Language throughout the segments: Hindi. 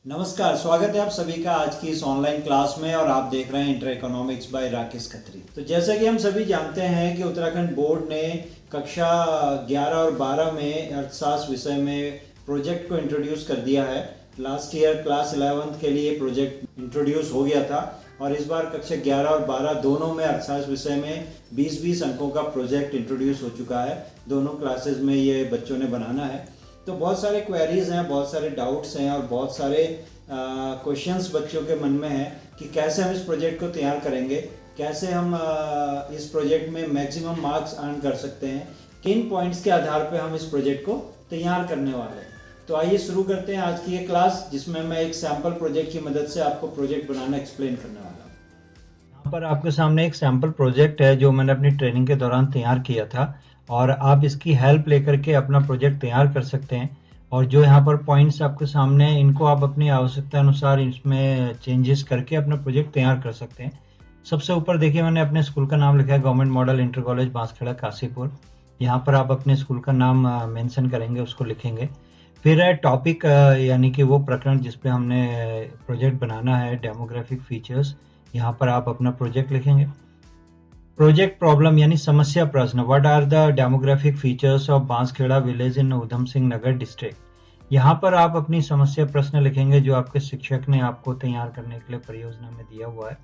नमस्कार, स्वागत है आप सभी का आज की इस ऑनलाइन क्लास में। और आप देख रहे हैं inter economics by Rakesh Khatri. तो जैसा कि हम सभी जानते हैं कि उत्तराखंड बोर्ड ने कक्षा 11 और 12 में अर्थशास्त्र विषय में प्रोजेक्ट को इंट्रोड्यूस कर दिया है। लास्ट ईयर क्लास 11th के लिए प्रोजेक्ट इंट्रोड्यूस हो गया था और इस बार कक्षा 11 और 12 दोनों में अर्थशास्त्र विषय में 20-20 अंकों का प्रोजेक्ट इंट्रोड्यूस हो चुका है। दोनों क्लासेस में ये बच्चों ने बनाना है। तो बहुत सारे क्वेरीज हैं, बहुत सारे डाउट्स हैं और बहुत सारे क्वेश्चंस बच्चों के मन में हैं कि कैसे हम इस प्रोजेक्ट को तैयार करेंगे, कैसे हम इस प्रोजेक्ट में मैक्सिमम मार्क्स अर्न कर सकते हैं, किन पॉइंट्स के आधार पर हम इस प्रोजेक्ट को तैयार करने वाले हैं। तो आइए शुरू करते हैं आज की ये क्लास, जिसमें मैं एक सैम्पल प्रोजेक्ट की मदद से आपको प्रोजेक्ट बनाना एक्सप्लेन करने वाला हूँ। यहाँ पर आपके सामने एक सैम्पल प्रोजेक्ट है जो मैंने अपनी ट्रेनिंग के दौरान तैयार किया था और आप इसकी हेल्प लेकर के अपना प्रोजेक्ट तैयार कर सकते हैं। और जो यहाँ पर पॉइंट्स आपके सामने हैं इनको आप अपनी आवश्यकता अनुसार इसमें चेंजेस करके अपना प्रोजेक्ट तैयार कर सकते हैं। सबसे ऊपर देखिए, मैंने अपने स्कूल का नाम लिखा है government model inter college Banskhera Kashipur. यहाँ पर आप अपने स्कूल का नाम मेंशन करेंगे, उसको लिखेंगे। फिर है टॉपिक, यानी कि वो प्रकरण जिस पे हमने प्रोजेक्ट बनाना है, डेमोग्राफिक फीचर्स। यहाँ पर आप अपना प्रोजेक्ट लिखेंगे। प्रोजेक्ट प्रॉब्लम यानी समस्या प्रश्न, what are the demographic features of Banskhera village in Udham Singh Nagar district. यहाँ पर आप अपनी समस्या प्रश्न लिखेंगे जो आपके शिक्षक ने आपको तैयार करने के लिए परियोजना में दिया हुआ है।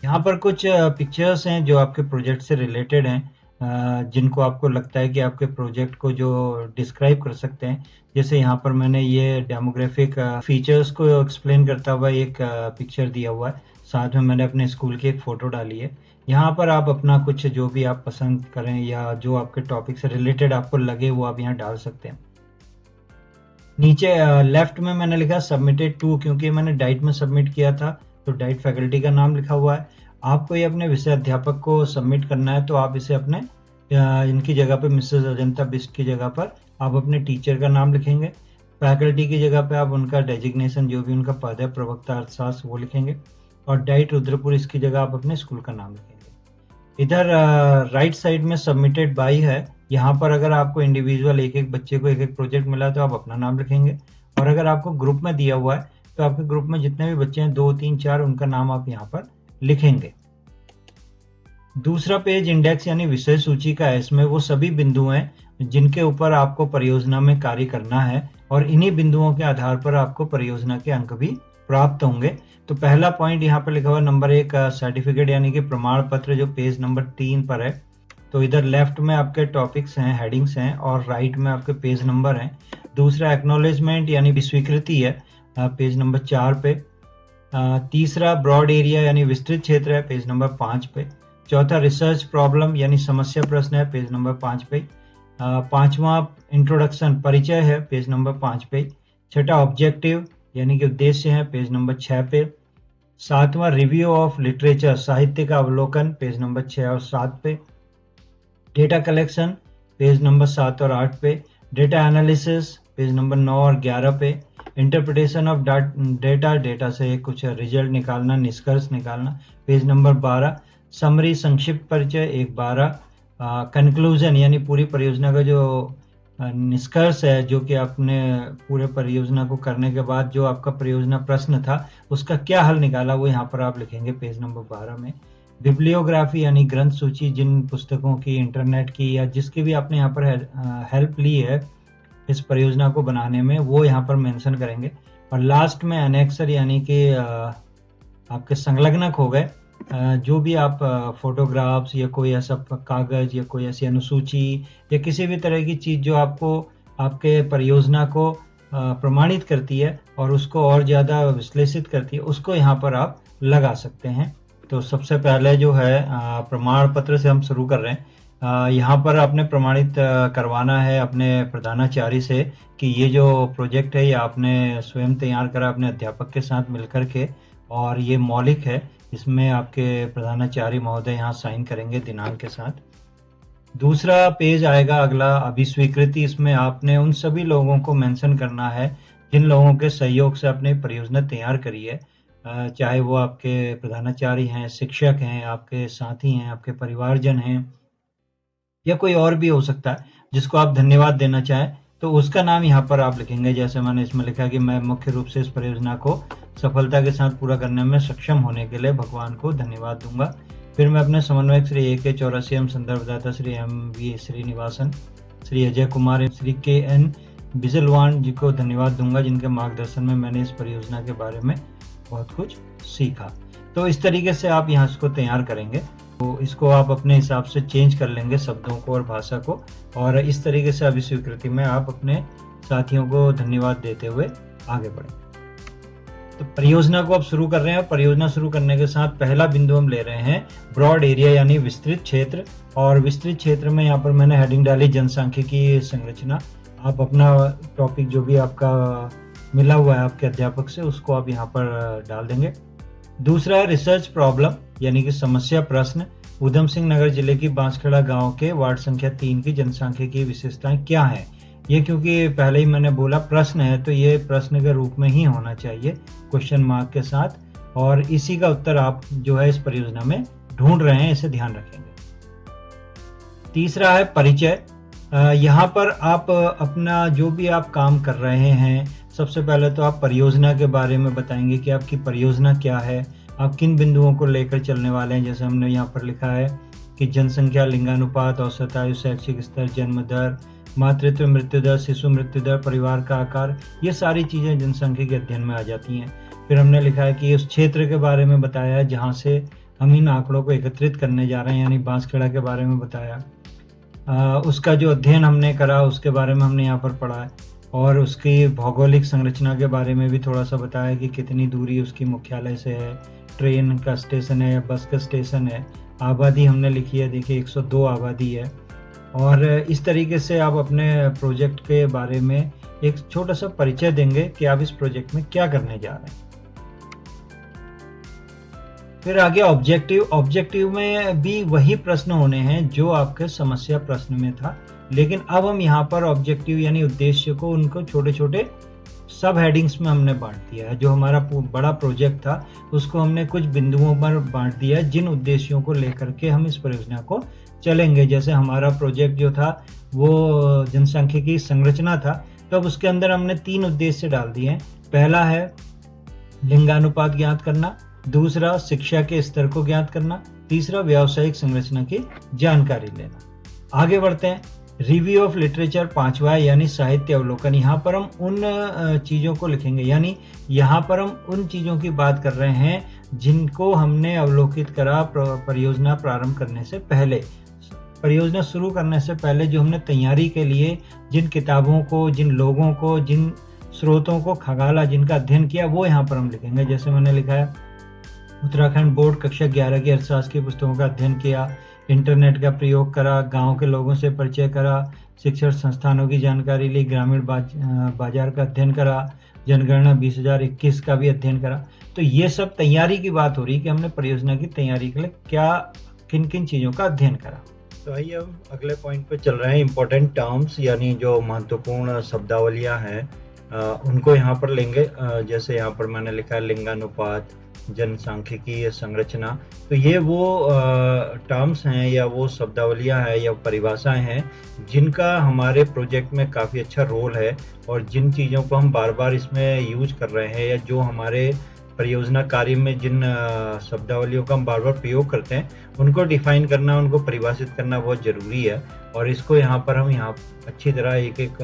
यहाँ पर कुछ पिक्चर्स हैं जो आपके प्रोजेक्ट से रिलेटेड हैं, जिनको आपको लगता है कि आपके प्रोजेक्ट को जो डिस्क्राइब कर सकते हैं। जैसे यहाँ पर मैंने ये डेमोग्राफिक फीचर्स को एक्सप्लेन करता हुआ एक पिक्चर दिया हुआ है, साथ में मैंने अपने स्कूल की एक फ़ोटो डाली है। यहाँ पर आप अपना कुछ जो भी आप पसंद करें या जो आपके टॉपिक से रिलेटेड आपको लगे वो आप यहाँ डाल सकते हैं। नीचे लेफ्ट में मैंने लिखा सबमिटेड टू, क्योंकि मैंने डाइट में सबमिट किया था तो डाइट फैकल्टी का नाम लिखा हुआ है। आपको ये अपने विषय अध्यापक को सबमिट करना है तो आप इसे अपने इनकी जगह पे मिसेस अजंता बिस्ट की जगह पर आप अपने टीचर का नाम लिखेंगे। फैकल्टी की जगह पे आप उनका डेजिग्नेशन, जो भी उनका पद है, प्रवक्ता अर्थशास्त्र, वो लिखेंगे। और डाइट रुद्रपुर, इसकी जगह आप अपने स्कूल का नाम लिखेंगे। इधर राइट साइड में सबमिटेड बाय है। यहाँ पर अगर आपको इंडिविजुअल एक एक बच्चे को एक एक प्रोजेक्ट मिला तो आप अपना नाम लिखेंगे। और अगर आपको ग्रुप में दिया हुआ है तो आपके ग्रुप में जितने भी बच्चे हैं, 2 3 4, उनका नाम आप यहाँ पर लिखेंगे। दूसरा पेज इंडेक्स यानी विषय सूची का है। इसमें वो सभी बिंदु हैं जिनके ऊपर आपको परियोजना में कार्य करना है और इन्हीं बिंदुओं के आधार पर आपको परियोजना के अंक भी प्राप्त होंगे। तो पहला पॉइंट यहाँ पर लिखा हुआ नंबर 1 सर्टिफिकेट यानी कि प्रमाण पत्र, जो पेज नंबर 3 पर है। तो इधर लेफ्ट में आपके टॉपिक्स हैं, हेडिंग्स हैं, और राइट में आपके पेज नंबर हैं। दूसरा एक्नॉलेजमेंट यानी स्वीकृति है, पेज नंबर 4 पे। तीसरा ब्रॉड एरिया यानी विस्तृत क्षेत्र है, पेज नंबर 5 पे। चौथा रिसर्च प्रॉब्लम यानी समस्या प्रश्न है, पेज नंबर 5 पे। पांचवा इंट्रोडक्शन, परिचय है, पेज नंबर 5 पे। छठा ऑब्जेक्टिव यानी कि उद्देश्य है, पेज नंबर 6 पे। सातवां रिव्यू ऑफ लिटरेचर, साहित्य का अवलोकन, पेज नंबर 6 और 7 पे। डेटा कलेक्शन, पेज नंबर 7 और 8 पे। डेटा एनालिसिस, पेज नंबर 9 और 11 पे। इंटरप्रिटेशन ऑफ डेटा, डेटा से कुछ रिजल्ट निकालना, निष्कर्ष निकालना, पेज नंबर 12। समरी, संक्षिप्त परिचय, 1/12। कंक्लूजन यानी पूरी परियोजना का जो निष्कर्ष है, जो कि आपने पूरे परियोजना को करने के बाद जो आपका परियोजना प्रश्न था उसका क्या हल निकाला, वो यहाँ पर आप लिखेंगे, पेज नंबर 12 में। बिब्लियोग्राफी यानी ग्रंथ सूची, जिन पुस्तकों की, इंटरनेट की, या जिसकी भी आपने यहाँ पर हेल्प ली है इस परियोजना को बनाने में, वो यहाँ पर मेंशन करेंगे। और लास्ट में एनेक्सर यानी कि आपके संलग्नक हो गए, जो भी आप फोटोग्राफ्स या कोई ऐसा कागज या कोई ऐसी अनुसूची या किसी भी तरह की चीज़ जो आपको आपके परियोजना को प्रमाणित करती है और उसको और ज़्यादा विश्लेषित करती है, उसको यहाँ पर आप लगा सकते हैं। तो सबसे पहले जो है प्रमाण पत्र से हम शुरू कर रहे हैं। यहाँ पर आपने प्रमाणित करवाना है अपने प्रधानाचार्य से कि ये जो प्रोजेक्ट है ये आपने स्वयं तैयार करा अपने अध्यापक के साथ मिलकर के, और ये मौलिक है। इसमें आपके प्रधानाचार्य महोदय यहाँ साइन करेंगे दिनांक के साथ। दूसरा पेज आएगा अगला, अभिस्वीकृति। इसमें आपने उन सभी लोगों को मेंशन करना है जिन लोगों के सहयोग से आपने परियोजना तैयार करी है, चाहे वो आपके प्रधानाचार्य हैं, शिक्षक हैं, आपके साथी हैं, आपके परिवारजन हैं, या कोई और भी हो सकता है जिसको आप धन्यवाद देना चाहें। तो उसका नाम यहाँ पर आप लिखेंगे। जैसे मैंने इसमें लिखा कि मैं मुख्य रूप से इस परियोजना को सफलता के साथ पूरा करने में सक्षम होने के लिए भगवान को धन्यवाद दूंगा। फिर मैं अपने समन्वयक Shri AK84 संदर्भदाता Shri MV Srinivasan, Shri Ajay Kumar, Shri KN Bijalwan जी को धन्यवाद दूंगा, जिनके मार्गदर्शन में मैंने इस परियोजना के बारे में बहुत कुछ सीखा। तो इस तरीके से आप यहाँ इसको तैयार करेंगे। तो इसको आप अपने हिसाब से चेंज कर लेंगे शब्दों को और भाषा को, और इस तरीके से अभी स्वीकृति में आप अपने साथियों को धन्यवाद देते हुए आगे बढ़ें। तो परियोजना को आप शुरू कर रहे हैं। परियोजना शुरू करने के साथ पहला बिंदु हम ले रहे हैं ब्रॉड एरिया यानी विस्तृत क्षेत्र, और विस्तृत क्षेत्र में यहाँ पर मैंने हेडिंग डाली जनसांख्यिकी संरचना। आप अपना टॉपिक जो भी आपका मिला हुआ है आपके अध्यापक से, उसको आप यहाँ पर डाल देंगे। दूसरा है रिसर्च प्रॉब्लम यानी कि समस्या प्रश्न। उधम सिंह नगर जिले की बांसखेड़ा गांव के वार्ड संख्या 3 की जनसांख्यिकी विशेषताएं क्या हैं। ये क्योंकि पहले ही मैंने बोला प्रश्न है, तो ये प्रश्न के रूप में ही होना चाहिए, क्वेश्चन मार्क के साथ, और इसी का उत्तर आप जो है इस परियोजना में ढूंढ रहे हैं, इसे ध्यान रखेंगे। तीसरा है परिचय। यहाँ पर आप अपना जो भी आप काम कर रहे हैं, सबसे पहले तो आप परियोजना के बारे में बताएंगे कि आपकी परियोजना क्या है, आप किन बिंदुओं को लेकर चलने वाले हैं। जैसे हमने यहाँ पर लिखा है कि जनसंख्या, लिंगानुपात, औसत आयु, शैक्षिक स्तर, जन्म दर, मातृत्व मृत्यु दर, शिशु मृत्यु दर, परिवार का आकार, ये सारी चीज़ें जनसंख्या के अध्ययन में आ जाती हैं। फिर हमने लिखा है कि उस क्षेत्र के बारे में बताया है जहाँ से हम इन आंकड़ों को एकत्रित करने जा रहे हैं, यानी बांसखेड़ा के बारे में बताया। उसका जो अध्ययन हमने करा उसके बारे में हमने यहाँ पर पढ़ा है, और उसकी भौगोलिक संरचना के बारे में भी थोड़ा सा बताया कि कितनी दूरी उसकी मुख्यालय से है, ट्रेन का स्टेशन है या बस का स्टेशन है। आबादी हमने लिखी है, देखिए 102 आबादी है। और इस तरीके से आप अपने प्रोजेक्ट के बारे में एक छोटा सा परिचय देंगे कि आप इस प्रोजेक्ट में क्या करने जा रहे हैं। फिर आगे ऑब्जेक्टिव। ऑब्जेक्टिव में भी वही प्रश्न होने हैं जो आपके समस्या प्रश्न में था, लेकिन अब हम यहाँ पर ऑब्जेक्टिव यानी उद्देश्य को उनको छोटे छोटे सब हेडिंग्स में हमने बांट दिया है। जो हमारा बड़ा प्रोजेक्ट था उसको हमने कुछ बिंदुओं पर बांट दिया है, जिन उद्देश्यों को लेकर के हम इस परियोजना को चलेंगे। जैसे हमारा प्रोजेक्ट जो था वो जनसांख्यिकी संरचना था, तो अब उसके अंदर हमने 3 उद्देश्य डाल दिए हैं। पहला है लिंगानुपात ज्ञात करना, दूसरा शिक्षा के स्तर को ज्ञात करना, तीसरा व्यावसायिक संरचना की जानकारी लेना। आगे बढ़ते हैं। रिव्यू ऑफ लिटरेचर 5वां यानी साहित्य अवलोकन। यहाँ पर हम उन चीज़ों को लिखेंगे, यानी यहाँ पर हम उन चीज़ों की बात कर रहे हैं जिनको हमने अवलोकित करा परियोजना प्रारंभ करने से पहले। परियोजना शुरू करने से पहले जो हमने तैयारी के लिए जिन किताबों को, जिन लोगों को, जिन स्रोतों को खंगाला, जिनका अध्ययन किया, वो यहाँ पर हम लिखेंगे। जैसे मैंने लिखा है उत्तराखंड बोर्ड कक्षा 11 की अर्थशास्त्र की पुस्तकों का अध्ययन किया, इंटरनेट का प्रयोग करा, गांव के लोगों से परिचय करा, शिक्षण संस्थानों की जानकारी ली, ग्रामीण बाजार का अध्ययन करा, जनगणना 2021 का भी अध्ययन करा। तो ये सब तैयारी की बात हो रही है कि हमने परियोजना की तैयारी के लिए क्या किन किन चीज़ों का अध्ययन करा। तो आइए हम अगले पॉइंट पे चल रहे हैं। इंपॉर्टेंट टर्म्स यानी जो महत्वपूर्ण शब्दावलियां हैं उनको यहाँ पर लेंगे। जैसे यहाँ पर मैंने लिखा है लिंगानुपात, जनसांख्यिकी संरचना। तो ये वो टर्म्स हैं या वो शब्दावलियां हैं या परिभाषाएं हैं जिनका हमारे प्रोजेक्ट में काफ़ी अच्छा रोल है, और जिन चीज़ों को हम बार बार इसमें यूज कर रहे हैं या जो हमारे परियोजना कार्य में जिन शब्दावलियों का हम बार बार प्रयोग करते हैं उनको डिफाइन करना, उनको परिभाषित करना बहुत ज़रूरी है। और इसको यहाँ पर हम अच्छी तरह एक एक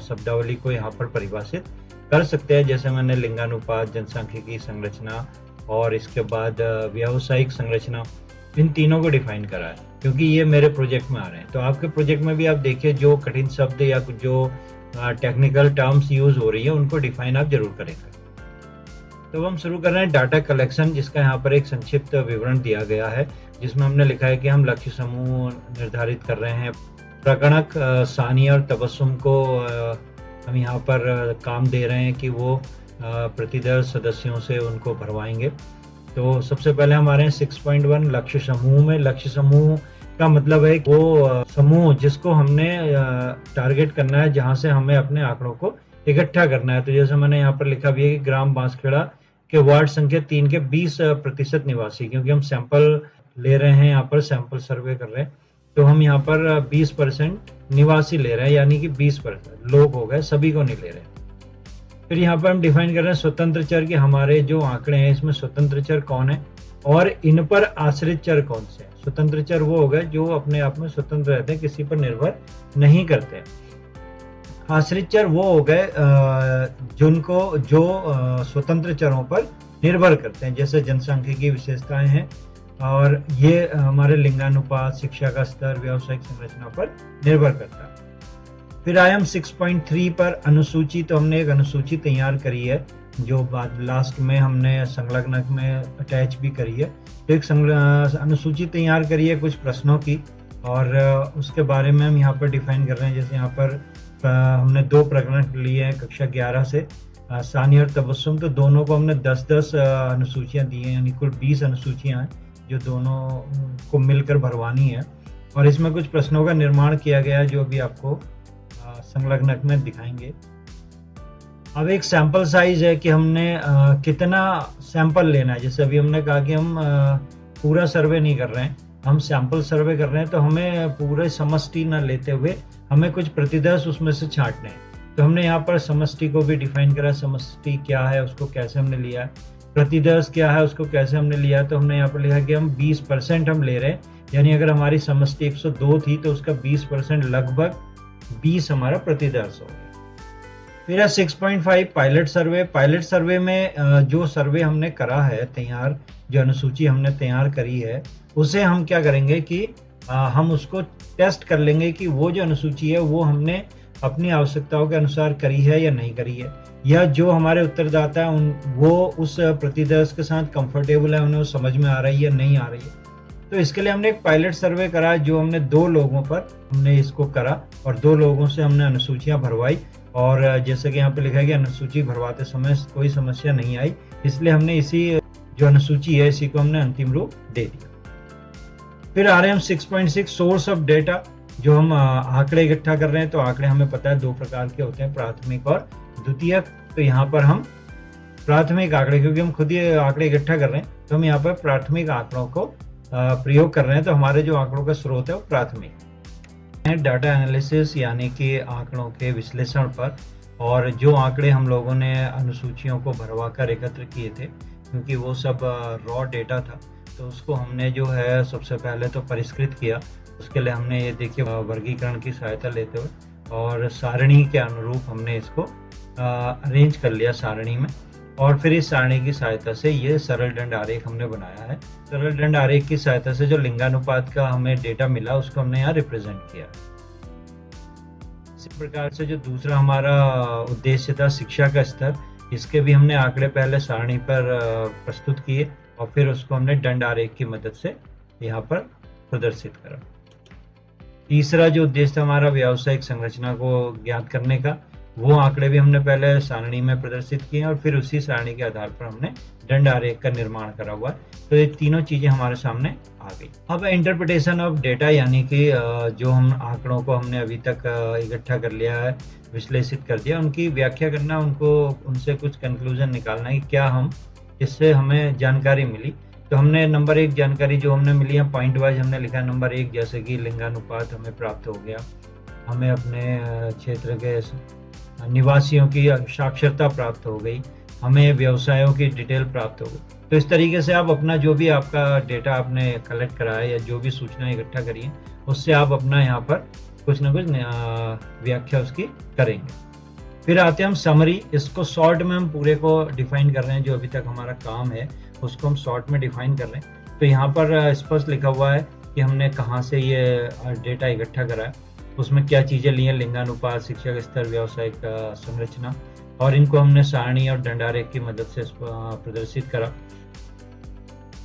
शब्दावली को यहाँ पर परिभाषित कर सकते हैं। जैसे मैंने लिंगानुपात, जनसांख्यिकी संरचना और इसके बाद व्यावसायिक संरचना, इन तीनों को डिफाइन करा है क्योंकि ये मेरे प्रोजेक्ट में आ रहे हैं। तो आपके प्रोजेक्ट में भी आप देखिए जो कठिन शब्द या जो टेक्निकल टर्म्स यूज हो रही है उनको डिफाइन आप जरूर करेंगे। तो हम शुरू कर रहे हैं डाटा कलेक्शन, जिसका यहाँ पर एक संक्षिप्त विवरण दिया गया है, जिसमें हमने लिखा है कि हम लक्ष्य समूह निर्धारित कर रहे हैं। प्रकणक, सानिया और तबस्सुम को हम यहाँ पर काम दे रहे हैं कि वो प्रतिदर सदस्यों से उनको भरवाएंगे। तो सबसे पहले हमारे हैं 6.1 लक्ष्य समूह में। लक्ष्य समूह का मतलब है वो समूह जिसको हमने टारगेट करना है, जहाँ से हमें अपने आंकड़ों को इकट्ठा करना है। तो जैसे मैंने यहाँ पर लिखा भी है कि ग्राम बांसखेड़ा के वार्ड संख्या 3 के 20% निवासी, क्योंकि हम सैंपल ले रहे हैं, यहाँ पर सैंपल सर्वे कर रहे हैं, तो हम यहाँ पर 20% निवासी ले रहे हैं, यानी कि 20% लोग हो गए, सभी को नहीं ले रहे। फिर यहाँ पर हम डिफाइन कर रहे हैं स्वतंत्र चर कि हमारे जो आंकड़े हैं इसमें स्वतंत्र चर कौन है और इन पर आश्रित चर कौन से हैं। स्वतंत्र चर वो हो गए जो अपने आप में स्वतंत्र रहते हैं, किसी पर निर्भर नहीं करते। आश्रित चर वो हो गए जो स्वतंत्र चरों पर निर्भर करते हैं, जैसे जनसांख्यिकी विशेषताएं हैं, और ये हमारे लिंगानुपात, शिक्षा का स्तर, व्यावसायिक संरचना पर निर्भर करता है। फिर आए हम 6.3 पर अनुसूची। तो हमने एक अनुसूची तैयार करी है जो बाद लास्ट में हमने संलग्नक में अटैच भी करी है। तो एक अनुसूची तैयार करी है कुछ प्रश्नों की, और उसके बारे में हम यहाँ पर डिफाइन कर रहे हैं। जैसे यहाँ पर हमने 2 प्रकरण लिए हैं कक्षा 11 से, सानी और तबस्सुम। तो दोनों को हमने 10-10 अनुसूचियाँ दी हैं, यानी कुल 20 अनुसूचियाँ हैं जो दोनों को मिलकर भरवानी है, और इसमें कुछ प्रश्नों का निर्माण किया गया है जो अभी आपको संलग्नक में दिखाएंगे। अब एक सैंपल साइज है कि हमने कितना सैंपल लेना है। जैसे अभी हमने कहा कि हम पूरा सर्वे नहीं कर रहे हैं, हम सैंपल सर्वे कर रहे हैं, तो हमें पूरे समष्टि न लेते हुए हमें कुछ प्रतिदर्श उसमें से छांटने हैं। तो हमने यहाँ पर समष्टि को भी डिफाइन करा, समष्टि क्या है उसको कैसे हमने लिया है, प्रतिदर्श क्या है उसको कैसे हमने लिया है। तो हमने यहाँ पर लिखा कि हम 20% हम ले रहे हैं, यानी अगर हमारी समष्टि 102 थी तो उसका 20% लगभग 20 हमारा प्रतिदर्श हो गया। फिर है 6.5 पायलट सर्वे। पायलट सर्वे में जो सर्वे हमने करा है तैयार, जो अनुसूची हमने तैयार करी है, उसे हम क्या करेंगे कि हम उसको टेस्ट कर लेंगे कि वो जो अनुसूची है वो हमने अपनी आवश्यकताओं के अनुसार करी है या नहीं करी है, या जो हमारे उत्तरदाता है वो उस प्रतिदर्श के साथ कंफर्टेबल है, उन्हें वो समझ में आ रही है नहीं आ रही है। तो इसके लिए हमने एक पायलट सर्वे करा जो हमने 2 लोगों पर हमने इसको करा, और 2 लोगों से हमने अनुसूचियां भरवाई। और जैसे कि यहाँ पे लिखा है कि अनुसूची भरवाते समय कोई समस्या नहीं आई, इसलिए हमने इसी जो अनुसूची है इसी को हमने अंतिम रूप दे दिया। फिर आ रहे हैं हम 6.6 सोर्स ऑफ डेटा। जो हम आंकड़े इकट्ठा कर रहे हैं, तो आंकड़े हमें पता है 2 प्रकार के होते हैं, प्राथमिक और द्वितीयक। तो यहाँ पर हम प्राथमिक आंकड़े, क्योंकि हम खुद ही आंकड़े इकट्ठा कर रहे हैं, तो हम यहाँ पर प्राथमिक आंकड़ों को प्रयोग कर रहे हैं। तो हमारे जो आंकड़ों का स्रोत है वो प्राथमिक है। डाटा एनालिसिस यानी कि आंकड़ों के विश्लेषण पर, और जो आंकड़े हम लोगों ने अनुसूचियों को भरवा कर एकत्र किए थे, क्योंकि वो सब रॉ डेटा था, तो उसको हमने जो है सबसे पहले तो परिष्कृत किया। उसके लिए हमने ये देखिए वर्गीकरण की सहायता लेते हुए और सारणी के अनुरूप हमने इसको अरेंज कर लिया सारणी में, और फिर इस सारणी की सहायता से ये सरल दंड आरेख हमने बनाया है। सरल दंड आरेख की सहायता से जो लिंगानुपात का हमें डेटा मिला उसको हमने यहाँ रिप्रेजेंट किया। इसी प्रकार से जो दूसरा हमारा उद्देश्य था शिक्षा का स्तर, इसके भी हमने आंकड़े पहले सारणी पर प्रस्तुत किए और फिर उसको हमने दंड आरेख की मदद से यहाँ पर प्रदर्शित करा। तीसरा जो उद्देश्य था हमारा व्यावसायिक संरचना को ज्ञात करने का, वो आंकड़े भी हमने पहले सारणी में प्रदर्शित किए और फिर उसी सारणी के आधार पर हमने दंड आरेख का निर्माण करा हुआ। तो ये तीनों चीजें हमारे सामने आ गई। अब इंटरप्रिटेशन ऑफ डेटा, यानी कि जो हम आंकड़ों को हमने अभी तक इकट्ठा कर लिया है, विश्लेषित कर दिया, उनकी व्याख्या करना, उनसे कुछ कंक्लूजन निकालना है कि क्या हम इससे हमें जानकारी मिली। तो हमने नंबर 1 जानकारी जो हमने मिली है पॉइंट वाइज हमने लिखा है। नंबर 1 जैसे कि लिंगानुपात हमें प्राप्त हो गया, हमें अपने क्षेत्र के निवासियों की साक्षरता प्राप्त हो गई, हमें व्यवसायों की डिटेल प्राप्त हो गई। तो इस तरीके से आप अपना जो भी आपका डेटा आपने कलेक्ट करा है या जो भी सूचना इकट्ठा करी है, उससे आप अपना यहाँ पर कुछ ना कुछ व्याख्या उसकी करेंगे। फिर आते हैं हम समरी। इसको शॉर्ट में हम पूरे को डिफाइन कर रहे हैं, जो अभी तक हमारा काम है उसको हम शॉर्ट में डिफाइन कर रहे हैं। तो यहाँ पर स्पष्ट लिखा हुआ है कि हमने कहाँ से ये डेटा इकट्ठा करा है, उसमें क्या चीज़ें ली हैं, लिंगानुपात, शिक्षा का स्तर, व्यावसायिक संरचना, और इनको हमने सारणी और दंड आरेख की मदद से प्रदर्शित करा।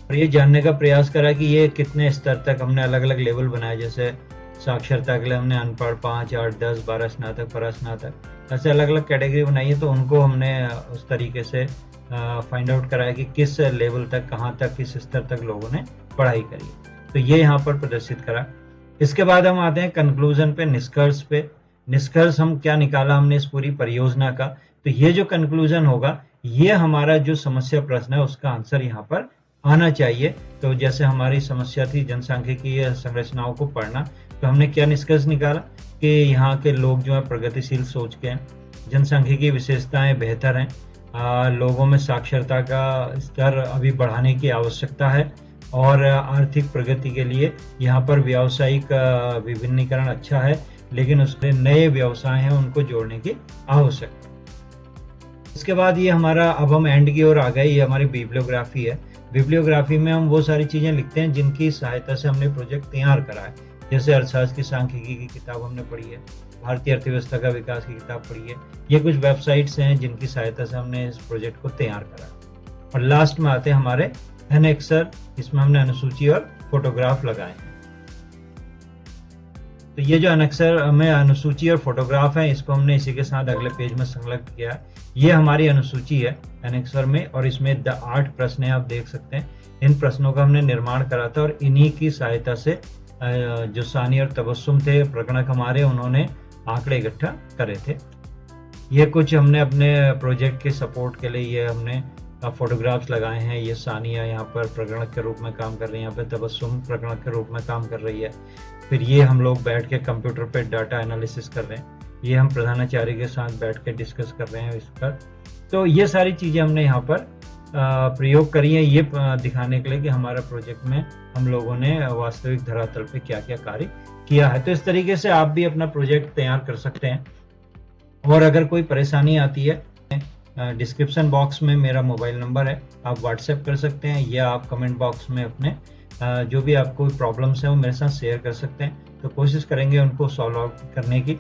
और ये जानने का प्रयास करा कि ये कितने स्तर तक हमने अलग अलग लेवल बनाए। जैसे साक्षरता के लिए हमने अनपढ़ 5, 8, 10, 12 स्नातक, परास्नातक, ऐसे अलग अलग कैटेगरी बनाई है। तो उनको हमने उस तरीके से फाइंड आउट कराया कि किस लेवल तक, कहाँ तक, किस स्तर तक लोगों ने पढ़ाई करी। तो ये यहाँ पर प्रदर्शित करा। इसके बाद हम आते हैं कंक्लूजन पे, निष्कर्ष पे। निष्कर्ष हम क्या निकाला हमने इस पूरी परियोजना का। तो ये जो कंक्लूजन होगा, ये हमारा जो समस्या प्रश्न है उसका आंसर यहाँ पर आना चाहिए। तो जैसे हमारी समस्या थी जनसांख्यिकीय संरचनाओं को पढ़ना, तो हमने क्या निष्कर्ष निकाला कि यहाँ के लोग जो है प्रगतिशील सोच के हैं, जनसांख्यिकीय विशेषताएं बेहतर हैं, लोगों में साक्षरता का स्तर अभी बढ़ाने की आवश्यकता है और आर्थिक प्रगति के लिए यहाँ पर व्यावसायिक विभिन्नीकरण अच्छा है, लेकिन उसमें नए व्यवसाय हैं उनको जोड़ने की आवश्यकता है। इसके बाद ये हमारा, अब हम एंड की ओर आ गए, ये हमारी बिब्लियोग्राफी है। बिब्लियोग्राफी में हम वो सारी चीजें लिखते हैं जिनकी सहायता से हमने प्रोजेक्ट तैयार करा है। जैसे अर्थशास्त्र की सांख्यिकी की किताब हमने पढ़ी है, भारतीय अर्थव्यवस्था का विकास की किताब पढ़ी है। ये कुछ वेबसाइट्स हैं जिनकी सहायता से हमने इस प्रोजेक्ट को तैयार करा है। और लास्ट में आते हैं हमारे एनेक्सर, इसमें हमने अनुसूची और फोटोग्राफ लगाए हैं। तो ये जो एनेक्सर में अनुसूची और फोटोग्राफ है, इसको हमने इसी के साथ अगले पेज में संलग्न किया है। ये हमारी अनुसूची है एनेक्सर में, और इसमें 8 प्रश्न हैं, आप देख सकते हैं। इन प्रश्नों का हमने निर्माण करा था और इन्हीं की सहायता से जो सानी और तबस्सुम थे प्रगणक हमारे, उन्होंने आंकड़े इकट्ठा करे थे। ये कुछ हमने अपने प्रोजेक्ट के सपोर्ट के लिए ये हमने फोटोग्राफ्स लगाए हैं। ये सानिया यहाँ पर प्रगणक के रूप में काम कर रही है, यहाँ पे तबस्सुम प्रगणक के रूप में काम कर रही है। फिर ये हम लोग बैठ के कंप्यूटर पे डाटा एनालिसिस कर रहे हैं। ये हम प्रधानाचार्य के साथ बैठ के डिस्कस कर रहे हैं इस पर। तो ये सारी चीज़ें हमने यहाँ पर प्रयोग करी है, ये दिखाने के लिए कि हमारा प्रोजेक्ट में हम लोगों ने वास्तविक धरातल पे क्या क्या कार्य किया है। तो इस तरीके से आप भी अपना प्रोजेक्ट तैयार कर सकते हैं। और अगर कोई परेशानी आती है, डिस्क्रिप्शन बॉक्स में मेरा मोबाइल नंबर है, आप व्हाट्सएप कर सकते हैं, या आप कमेंट बॉक्स में अपने जो भी आपको प्रॉब्लम्स हैं वो मेरे साथ शेयर कर सकते हैं। तो कोशिश करेंगे उनको सॉल्व आउट करने की।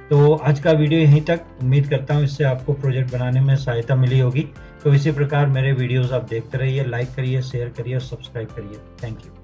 तो आज का वीडियो यहीं तक। उम्मीद करता हूँ इससे आपको प्रोजेक्ट बनाने में सहायता मिली होगी। तो इसी प्रकार मेरे वीडियोस आप देखते रहिए, लाइक करिए, शेयर करिए और सब्सक्राइब करिए। Thank you.